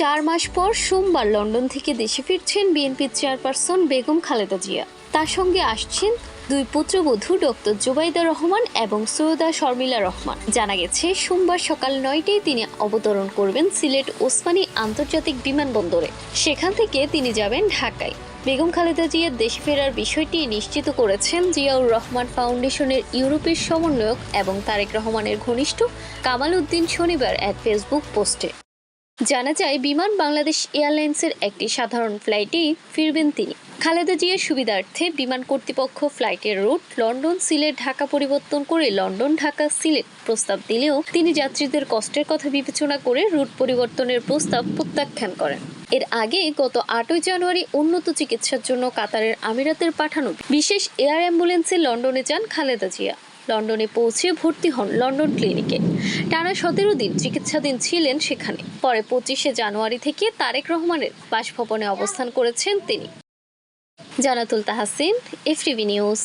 4 মাস পর সোমবার লন্ডন থেকে দেশে ফিরছেন বিএনপির চেয়ারপারসন বেগম খালেদা জিয়া। তার সঙ্গে আসছেন দুই পুত্রবধূ ডক্টর জুবাইদা রহমান এবং সৈয়দা শর্মিলা রহমান। জানা গেছে সোমবার সকাল 9টায় তিনি অবতরণ করবেন সিলেট ওসমানী আন্তর্জাতিক বিমানবন্দরে। সেখান থেকে তিনি যাবেন ঢাকায়। বেগম খালেদা জিয়ার দেশে ফেরার বিষয়টি নিশ্চিত করেছেন জিয়াউর রহমান ফাউন্ডেশনের ইউরোপের সমন্বয়ক এবং তারেক রহমানের ঘনিষ্ঠ কামাল উদ্দিন শনিবার এক ফেসবুক পোস্টে। জানা যায়, বিমান বাংলাদেশ এয়ারলাইন্সের একটি সাধারণ ফ্লাইটেই ফিরবেন তিনি। খালেদা জিয়ার সুবিধার্থে বিমান কর্তৃপক্ষ ফ্লাইটের রুট লন্ডন সিলেট ঢাকা পরিবর্তন করে লন্ডন ঢাকা সিলেট প্রস্তাব দিলেও তিনি যাত্রীদের কষ্টের কথা বিবেচনা করে রুট পরিবর্তনের প্রস্তাব প্রত্যাখ্যান করেন। এর আগে গত 8ই জানুয়ারি উন্নত চিকিৎসার জন্য কাতারের আমিরাতের পাঠানো বিশেষ এয়ার অ্যাম্বুলেন্সে লন্ডনে যান খালেদা জিয়া। লন্ডনে পৌঁছে ভর্তি হন লন্ডন ক্লিনিকে। টানা 17 দিন চিকিৎসাধীন ছিলেন সেখানে। পরে 25শে জানুয়ারি থেকে তারেক রহমানের বাসভবনে অবস্থান করেছেন তিনি। Jannatul Tahsin, FTV news.